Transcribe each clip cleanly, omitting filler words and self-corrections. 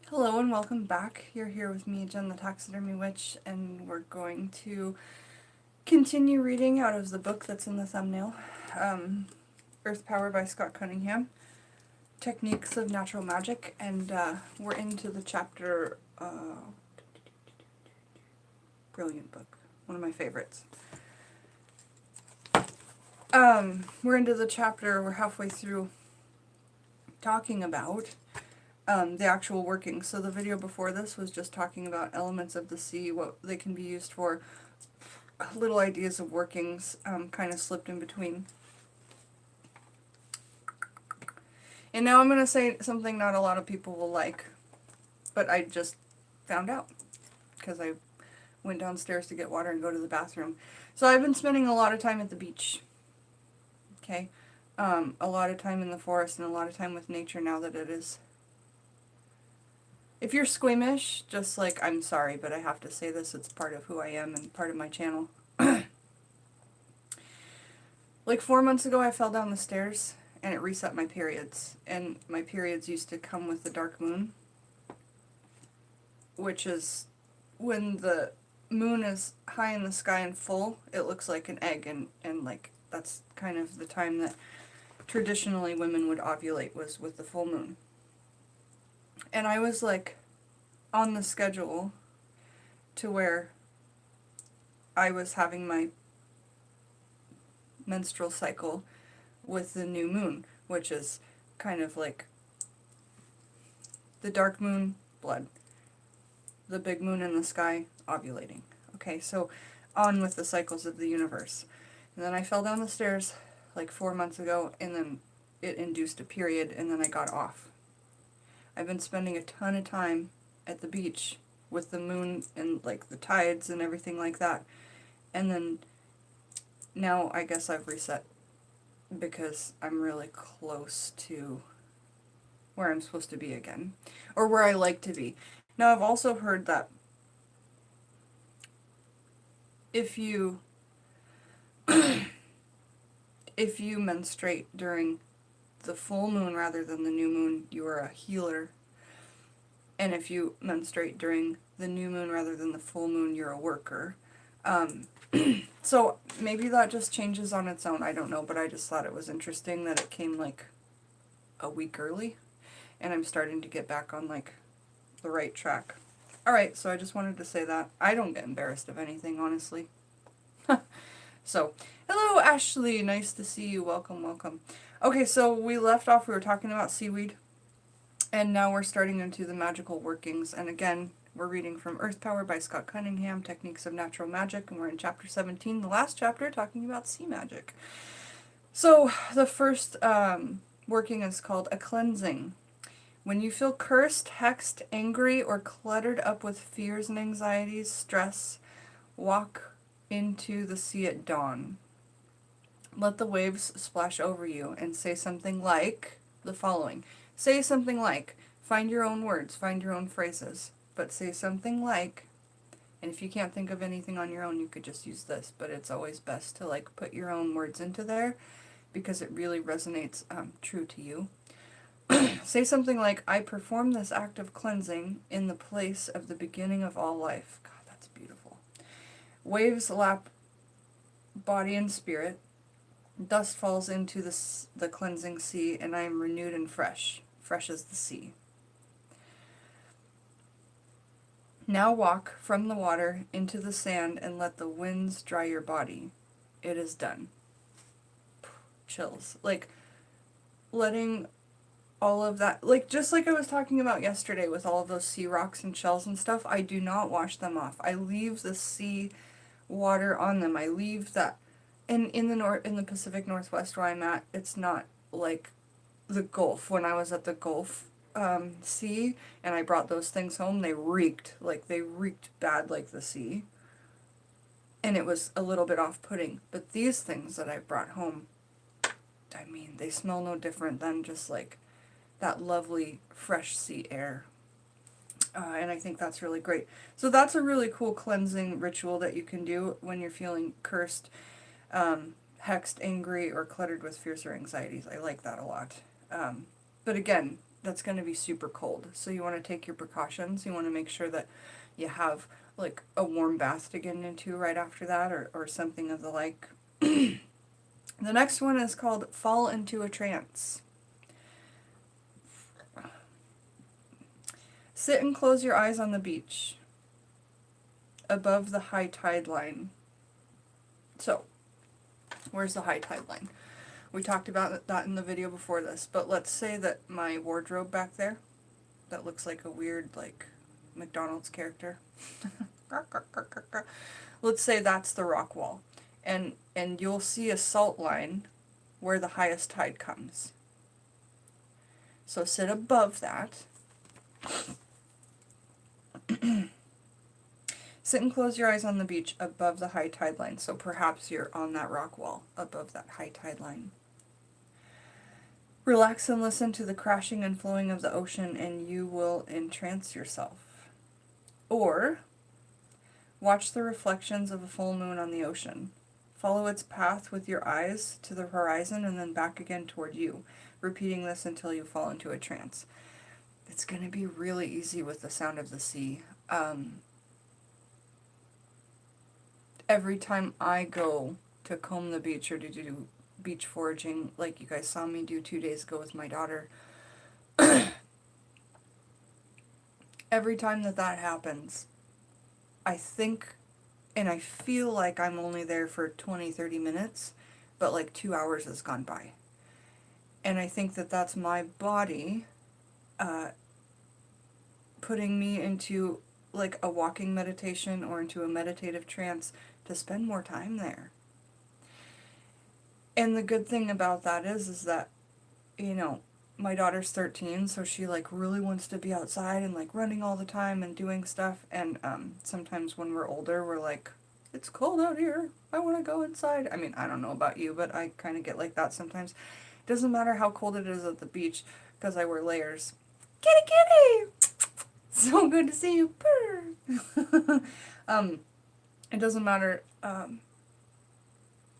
Hello and welcome back. You're here with me, Jen the Taxidermy Witch, and we're going to continue reading out of the book that's in the thumbnail, Earth Power by S.Cunningham, Techniques of Natural Magic, and we're into the chapter, brilliant book, one of my favorites. We're into the chapter, we're halfway through talking about the actual workings. So the video before this was just talking about elements of the sea, what they can be used for, little ideas of workings, kind of slipped in between. And now I'm going to say something not a lot of people will like, but I just found out because I went downstairs to get water and go to the bathroom. So I've been spending a lot of time at the beach, okay? A lot of time in the forest and a lot of time with nature now that it is. If you're squeamish, just like, I'm sorry, but I have to say this, it's part of who I am and part of my channel. Like 4 months ago, I fell down the stairs and it reset my periods. And my periods used to come with the dark moon, which is when the moon is high in the sky and full, it looks like an egg, and like that's kind of the time that traditionally women would ovulate, was with the full moon. And I was like on the schedule to where I was having my menstrual cycle with the new moon, which is kind of like the dark moon, blood, the big moon in the sky, ovulating. Okay, so on with the cycles of the universe. And then I fell down the stairs like 4 months ago, and then it induced a period, and then I got off. I've been spending a ton of time at the beach with the moon and like the tides and everything like that. And then now I guess I've reset because I'm really close to where I'm supposed to be again, or where I like to be. Now I've also heard that if you if you menstruate during the full moon rather than the new moon, you are a healer. And if you menstruate during the new moon rather than the full moon, you're a worker. So maybe that just changes on its own. I don't know, but I just thought it was interesting that it came like a week early, and I'm starting to get back on like the right track. Alright, so I just wanted to say that. I don't get embarrassed of anything, honestly. So, hello Ashley, nice to see you. Welcome, welcome. Okay, so we left off, we were talking about seaweed, and now we're starting into the magical workings. And again, we're reading from Earth Power by S.Cunningham, Techniques of Natural Magic, and we're in chapter 17, the last chapter, talking about sea magic. So, the first working is called a cleansing. When you feel cursed, hexed, angry, or cluttered up with fears and anxieties, stress, walk into the sea at dawn. Let the waves splash over you and say something like the following. Say something like, find your own words, find your own phrases, but say something like, and if you can't think of anything on your own, you could just use this, but it's always best to like put your own words into there because it really resonates true to you. Say something like, I perform this act of cleansing in the place of the beginning of all life. God, that's beautiful. Waves lap body and spirit. Dust falls into the cleansing sea, and I am renewed and fresh, fresh as the sea. Now walk from the water into the sand and let the winds dry your body. It is done. Chills. Like, letting all of that, like, just like I was talking about yesterday with all of those sea rocks and shells and stuff, I do not wash them off. I leave the sea water on them. I leave that. And in the Pacific Northwest where I'm at, it's not like the Gulf. When I was at the Gulf Sea and I brought those things home, they reeked bad like the sea. And it was a little bit off-putting. But these things that I brought home, I mean, they smell no different than just like that lovely fresh sea air. And I think that's really great. So that's a really cool cleansing ritual that you can do when you're feeling cursed, hexed, angry, or cluttered with fears or anxieties. I like that a lot. But again, that's going to be super cold. So you want to take your precautions. You want to make sure that you have like a warm bath to get into right after that, or something of the like. The next one is called Fall into a Trance. Sit and close your eyes on the beach above the high tide line. So, where's the high tide line? We talked about that in the video before this, but let's say that my wardrobe back there, that looks like a weird, like, McDonald's character. Let's say that's the rock wall. And you'll see a salt line where the highest tide comes. So sit above that. Sit and close your eyes on the beach above the high tide line. So perhaps you're on that rock wall above that high tide line. Relax and listen to the crashing and flowing of the ocean, and you will entrance yourself. Or watch the reflections of a full moon on the ocean. Follow its path with your eyes to the horizon and then back again toward you, repeating this until you fall into a trance. It's going to be really easy with the sound of the sea. Every time I go to comb the beach or to do beach foraging, like you guys saw me do 2 days ago with my daughter, every time that happens, I think and I feel like I'm only there for 20-30 minutes, but like 2 hours has gone by. And I think that that's my body putting me into like a walking meditation or into a meditative trance to spend more time there. And the good thing about that is that, you know, my daughter's 13, so she like really wants to be outside and like running all the time and doing stuff. And sometimes when we're older, we're like, it's cold out here, I want to go inside. I mean, I don't know about you, but I kind of get like that sometimes. It doesn't matter how cold it is at the beach because I wear layers. Kitty, kitty! So good to see you. It doesn't matter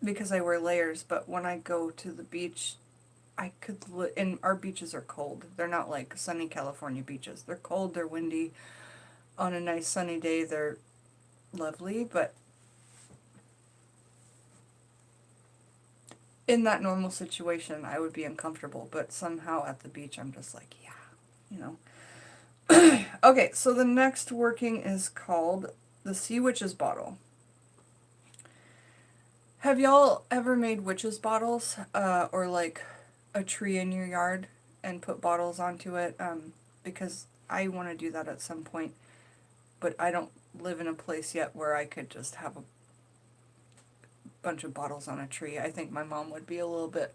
because I wear layers, but when I go to the beach, I could, and our beaches are cold. They're not like sunny California beaches. They're cold, they're windy. On a nice sunny day, they're lovely, but in that normal situation, I would be uncomfortable, but somehow at the beach, I'm just like, yeah, you know. Okay, so the next working is called the Sea Witch's Bottle. Have y'all ever made witch's bottles, or like a tree in your yard and put bottles onto it? Because I want to do that at some point, but I don't live in a place yet where I could just have a bunch of bottles on a tree. I think my mom would be a little bit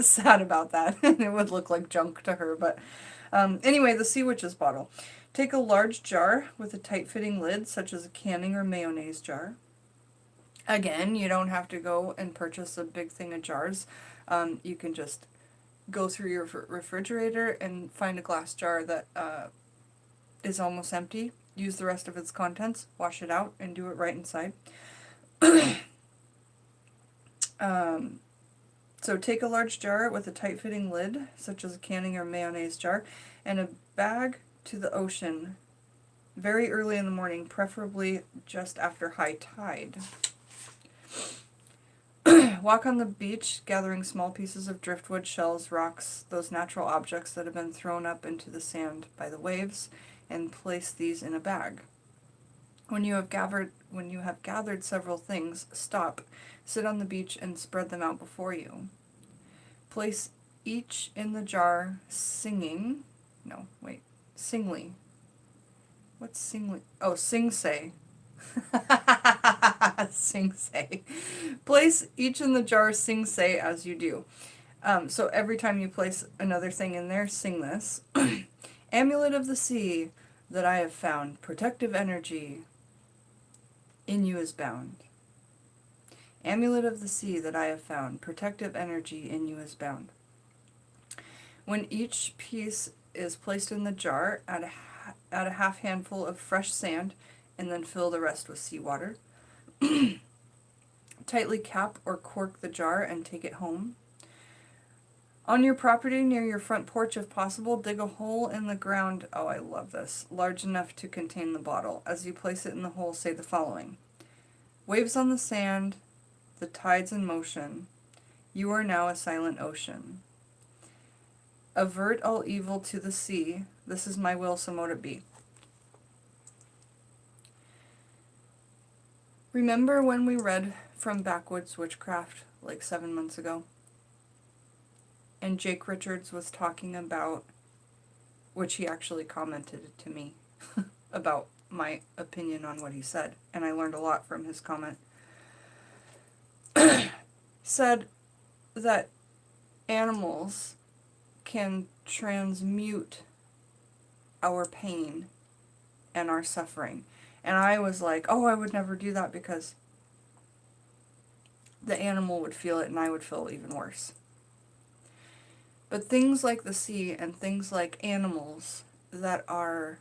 sad about that, and it would look like junk to her, but anyway, the Sea Witch's Bottle. Take a large jar with a tight-fitting lid, such as a canning or mayonnaise jar. Again, you don't have to go and purchase a big thing of jars. You can just go through your refrigerator and find a glass jar that is almost empty. Use the rest of its contents, wash it out, and do it right inside. So take a large jar with a tight-fitting lid, such as a canning or mayonnaise jar, and a bag to the ocean very early in the morning, preferably just after high tide. Walk on the beach, gathering small pieces of driftwood, shells, rocks, those natural objects that have been thrown up into the sand by the waves, and place these in a bag. When you have gathered several things, stop, sit on the beach, and spread them out before you. Place each in the jar singly. What's singly? Oh, sing-say. Sing-say. Place each in the jar sing-say as you do. So every time you place another thing in there, sing this. Amulet of the sea that I have found, protective energy in you is bound. Amulet of the sea that I have found, protective energy in you is bound. When each piece is placed in the jar, add a half handful of fresh sand, and then fill the rest with seawater. Tightly cap or cork the jar and take it home. On your property near your front porch, if possible, dig a hole in the ground, oh, I love this, large enough to contain the bottle. As you place it in the hole, say the following. Waves on the sand, the tides in motion. You are now a silent ocean. Avert all evil to the sea. This is my will, so mote it be. Remember when we read from Backwoods Witchcraft like 7 months ago? And Jake Richards was talking about, which he actually commented to me about my opinion on what he said, and I learned a lot from his comment. Said that animals can transmute our pain and our suffering. And I was like, oh, I would never do that because the animal would feel it and I would feel even worse. But things like the sea and things like animals that are,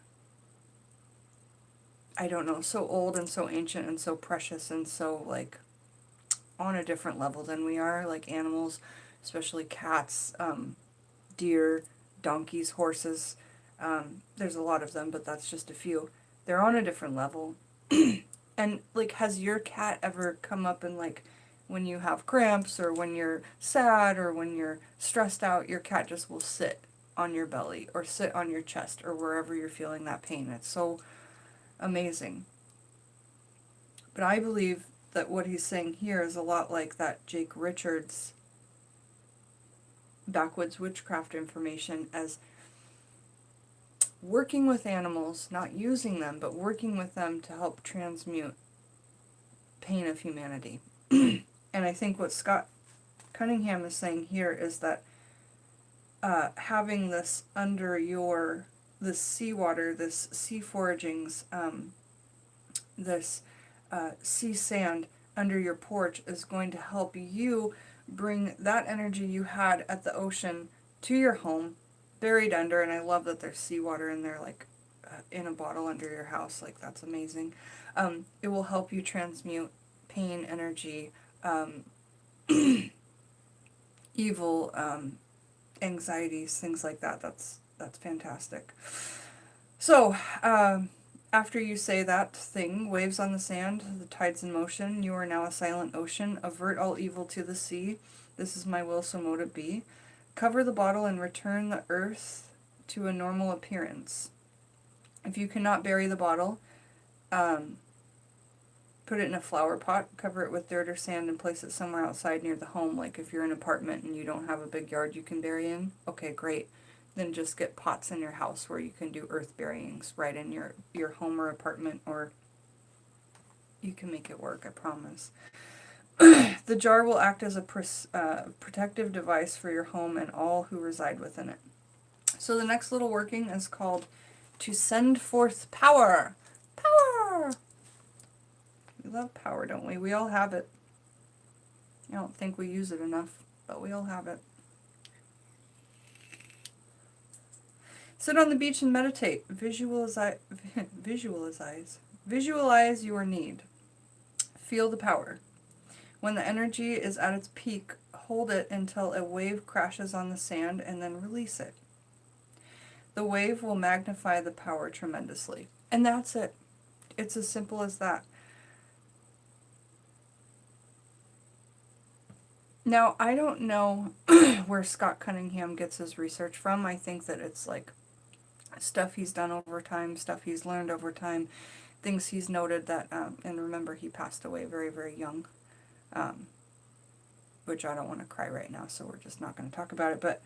I don't know, so old and so ancient and so precious and so like on a different level than we are, like animals, especially cats, deer, donkeys, horses. There's a lot of them, but that's just a few. They're on a different level. And like, has your cat ever come up and like, when you have cramps or when you're sad or when you're stressed out, your cat just will sit on your belly or sit on your chest or wherever you're feeling that pain? It's so amazing. But I believe that what he's saying here is a lot like that Jake Richards Backwoods Witchcraft information, as working with animals, not using them, but working with them to help transmute pain of humanity. And I think what S.Cunningham is saying here is that having this under this seawater, this sea foragings, this sea sand under your porch is going to help you bring that energy you had at the ocean to your home, buried under. And I love that there's seawater in there, like in a bottle under your house. Like, that's amazing. It will help you transmute pain, energy, evil, anxieties, things like that. That's fantastic. So, after you say that thing, waves on the sand, the tides in motion, you are now a silent ocean, avert all evil to the sea, this is my will, so mote it be. Cover the bottle and return the earth to a normal appearance. If you cannot bury the bottle, put it in a flower pot, cover it with dirt or sand, and place it somewhere outside near the home. Like if you're in an apartment and you don't have a big yard you can bury in, okay, great. Then just get pots in your house where you can do earth buryings right in your home or apartment, or you can make it work, I promise. The jar will act as a protective device for your home and all who reside within it. So the next little working is called to send forth power. Power! We love power, don't we? We all have it. I don't think we use it enough, but we all have it. Sit on the beach and meditate. Visualize your need. Feel the power. When the energy is at its peak, hold it until a wave crashes on the sand and then release it. The wave will magnify the power tremendously. And that's it. It's as simple as that. Now, I don't know where S.Cunningham gets his research from. I think that it's like stuff he's done over time, stuff he's learned over time, things he's noted that, and remember, he passed away very, very young, which I don't want to cry right now, so we're just not going to talk about it, but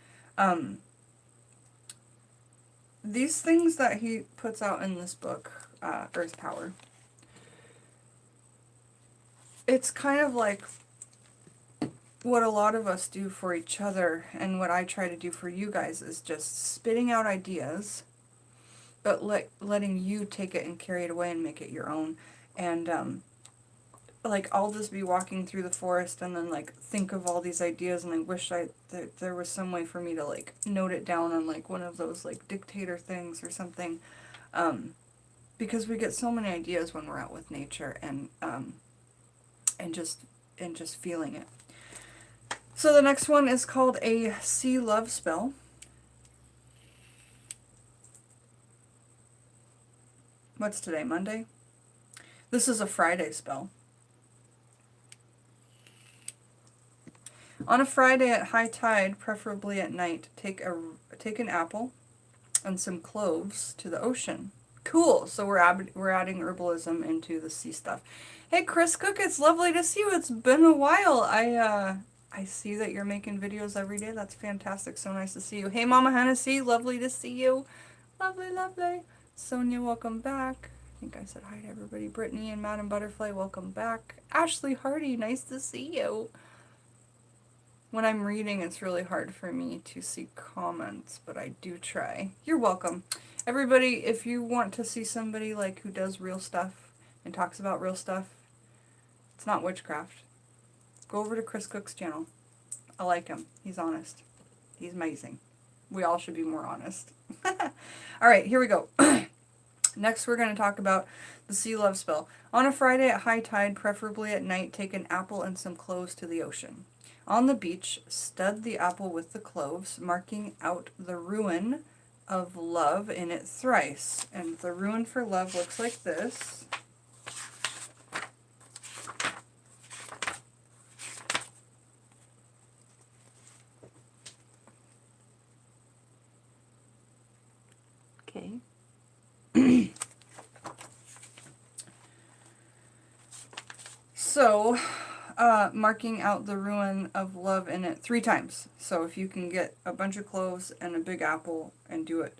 these things that he puts out in this book, Earth Power, it's kind of like what a lot of us do for each other, and what I try to do for you guys is just spitting out ideas, but letting you take it and carry it away and make it your own. And like, I'll just be walking through the forest and then like think of all these ideas, and I wish there was some way for me to like note it down on like one of those like dictator things or something, because we get so many ideas when we're out with nature and just feeling it. So the next one is called a sea love spell. What's today, Monday? This is a Friday spell. On a Friday at high tide, preferably at night, take an apple and some cloves to the ocean. Cool. So we're adding herbalism into the sea stuff. Hey, Chris Cook, it's lovely to see you. It's been a while. I see that you're making videos every day. That's fantastic. So nice to see you. Hey, Mama Hennessy, lovely to see you. Lovely, lovely. Sonia, welcome back. I think I said hi to everybody. Brittany and Madam Butterfly, welcome back. Ashley Hardy, nice to see you. When I'm reading, it's really hard for me to see comments, but I do try. You're welcome. Everybody, if you want to see somebody like who does real stuff and talks about real stuff, it's not witchcraft. Go over to Chris Cook's channel. I like him. He's honest. He's amazing. We all should be more honest. All right, here we go. Next, we're going to talk about the sea love spell. On a Friday at high tide, preferably at night, take an apple and some cloves to the ocean. On the beach, stud the apple with the cloves, marking out the rune of love in it thrice. And the rune for love looks like this. Okay. So, marking out the rune of love in it 3 times. So if you can get a bunch of cloves and a big apple and do it,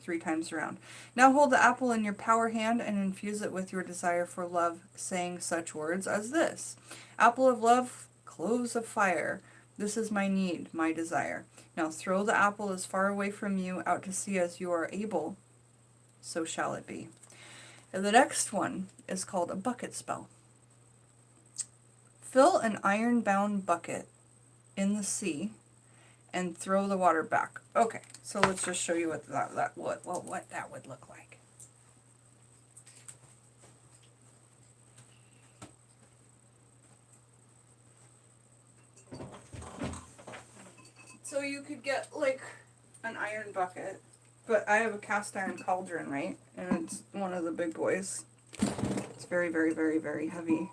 3 times around. Now hold the apple in your power hand and infuse it with your desire for love, saying such words as this. Apple of love, cloves of fire. This is my need, my desire. Now throw the apple as far away from you out to sea as you are able. So shall it be. And the next one is called a bucket spell. Fill an iron-bound bucket in the sea and throw the water back. Okay, so let's just show you what that would look like. So you could get like an iron bucket, but I have a cast iron cauldron, right? And it's one of the big boys. It's very, very, very, very heavy.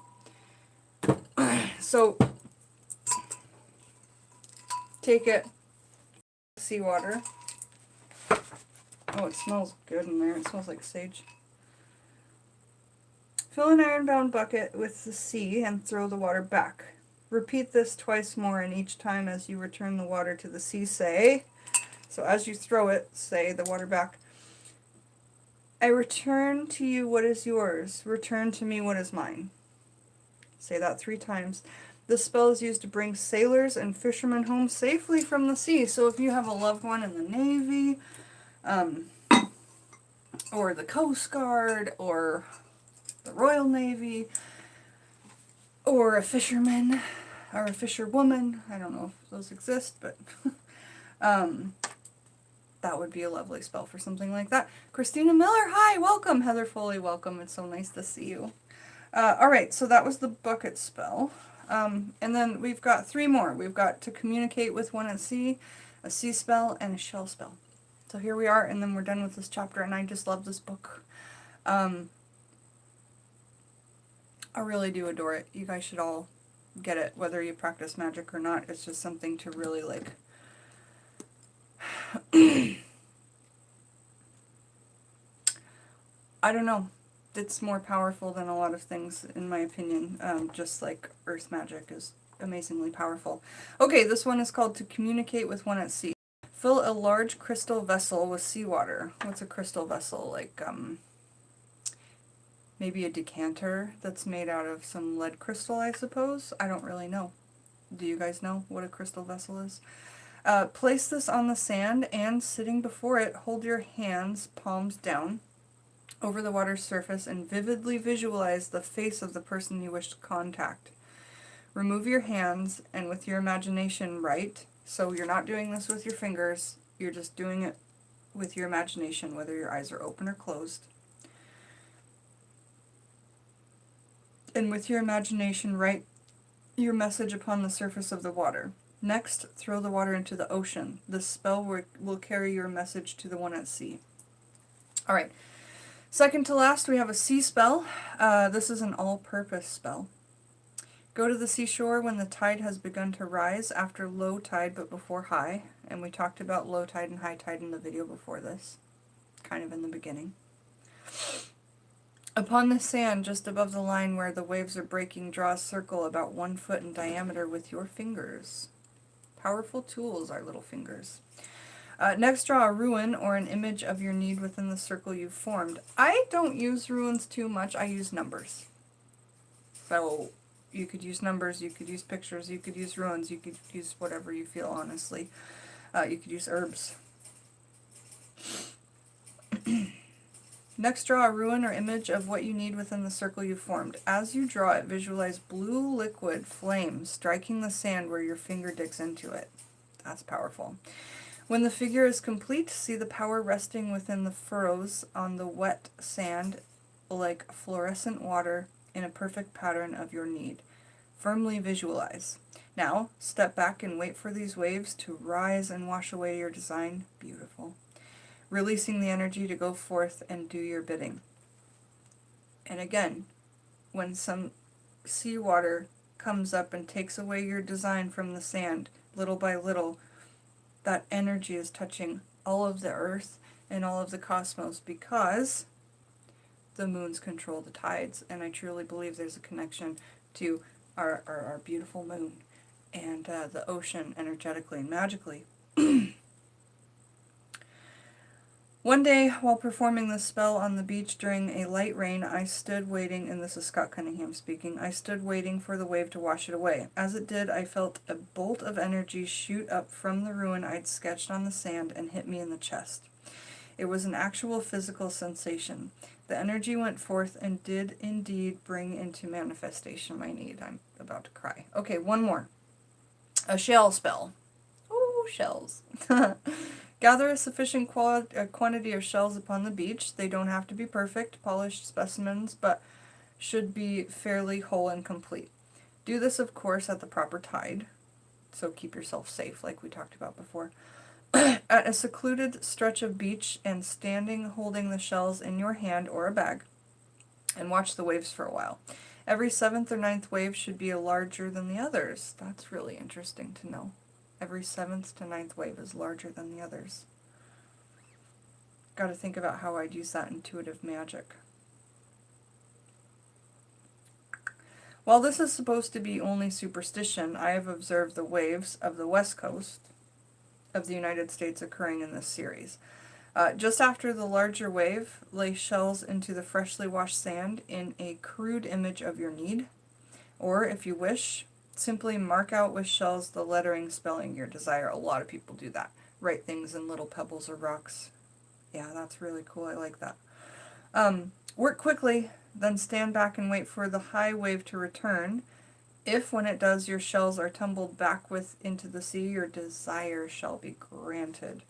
So, take it, seawater. Oh, it smells good in there. It smells like sage. Fill an iron-bound bucket with the sea and throw the water back. Repeat this twice more, and each time as you return the water to the sea, say, so as you throw it, say the water back, I return to you what is yours. Return to me what is mine. Say that 3 times. This spell is used to bring sailors and fishermen home safely from the sea. So if you have a loved one in the Navy, or the Coast Guard, or the Royal Navy, or a fisherman, or a fisherwoman, I don't know if those exist, but that would be a lovely spell for something like that. Christina Miller, hi, welcome. Heather Foley, welcome. It's so nice to see you. Alright, so that was the bucket spell. And then we've got 3 more. We've got to communicate with one at sea, a sea spell, and a shell spell. So here we are, and then we're done with this chapter, and I just love this book. I really do adore it. You guys should all get it, whether you practice magic or not. It's just something to really, like, I don't know. It's more powerful than a lot of things, in my opinion. Just like earth magic is amazingly powerful. Okay, this one is called To Communicate with One at Sea. Fill a large crystal vessel with seawater. What's a crystal vessel? Like, maybe a decanter that's made out of some lead crystal, I suppose? I don't really know. Do you guys know what a crystal vessel is? Place this on the sand and, sitting before it, hold your hands, palms down, over the water's surface and vividly visualize the face of the person you wish to contact. Remove your hands and with your imagination write. So you're not doing this with your fingers, you're just doing it with your imagination, whether your eyes are open or closed. And with your imagination write your message upon the surface of the water. Next, throw the water into the ocean. This spell will carry your message to the one at sea. Alright, second to last we have a sea spell. This is an all-purpose spell. Go to the seashore when the tide has begun to rise, after low tide but before high. And we talked about low tide and high tide in the video before this, kind of in the beginning. Upon the sand just above the line where the waves are breaking, draw a circle about 1 foot in diameter with your fingers. Powerful tools, our little fingers. Next, draw a rune or an image of your need within the circle you've formed. I don't use runes too much, I use numbers. So you could use numbers, you could use pictures, you could use runes, you could use whatever you feel, honestly. You could use herbs. Next, draw a rune or image of what you need within the circle you formed. As you draw it, visualize blue liquid flame striking the sand where your finger digs into it. That's powerful. When the figure is complete, see the power resting within the furrows on the wet sand like fluorescent water in a perfect pattern of your need. Firmly visualize. Now, step back and wait for these waves to rise and wash away your design. Beautiful. Releasing the energy to go forth and do your bidding. And again, when some seawater comes up and takes away your design from the sand, little by little, that energy is touching all of the earth and all of the cosmos, because the moons control the tides, and I truly believe there's a connection to our beautiful moon and the ocean energetically and magically. One day, while performing this spell on the beach during a light rain, I stood waiting, and this is S.Cunningham speaking, I stood waiting for the wave to wash it away. As it did, I felt a bolt of energy shoot up from the ruin I'd sketched on the sand and hit me in the chest. It was an actual physical sensation. The energy went forth and did indeed bring into manifestation my need. I'm about to cry. Okay, one more. A shell spell. Oh, shells. Gather a sufficient quantity of shells upon the beach. They don't have to be perfect, polished specimens, but should be fairly whole and complete. Do this, of course, at the proper tide, so keep yourself safe, like we talked about before. At a secluded stretch of beach, and standing holding the shells in your hand or a bag, and watch the waves for a while. Every 7th or 9th wave should be larger than the others. That's really interesting to know. Every 7th to 9th wave is larger than the others. Got to think about how I'd use that intuitive magic. While this is supposed to be only superstition, I have observed the waves of the west coast of the United States occurring in this series. Just after the larger wave, lay shells into the freshly washed sand in a crude image of your need, or if you wish, simply mark out with shells the lettering spelling your desire. A lot of people do that. Write things in little pebbles or rocks. Yeah, that's really cool. I like that. Work quickly, then stand back and wait for the high wave to return. If, when it does, your shells are tumbled back into the sea, your desire shall be granted.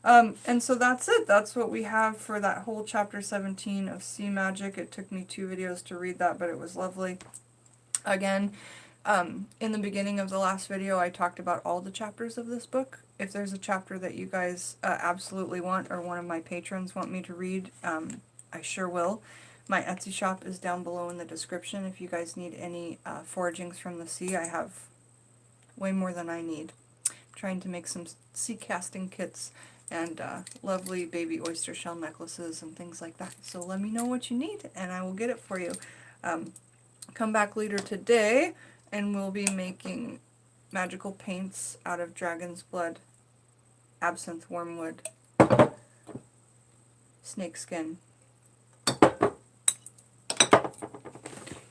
And so that's it. That's what we have for that whole chapter 17 of Sea Magic. It took me 2 videos to read that, but it was lovely. Again, in the beginning of the last video, I talked about all the chapters of this book. If there's a chapter that you guys absolutely want, or one of my patrons want me to read, I sure will. My Etsy shop is down below in the description. If you guys need any foragings from the sea, I have way more than I need. I'm trying to make some sea casting kits and lovely baby oyster shell necklaces and things like that. So let me know what you need, and I will get it for you. Come back later today, and we'll be making magical paints out of dragon's blood, absinthe, wormwood, snakeskin,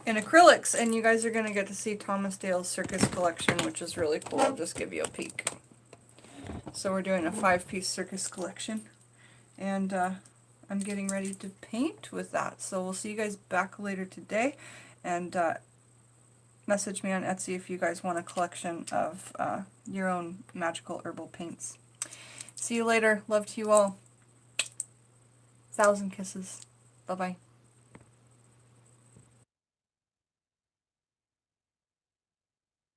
and acrylics. And you guys are going to get to see Thomas Dale's circus collection, which is really cool. I'll just give you a peek. So we're doing a 5-piece circus collection, and I'm getting ready to paint with that. So we'll see you guys back later today, and message me on Etsy if you guys want a collection of your own magical herbal paints. See you later. Love to you all. 1,000 kisses. Bye-bye.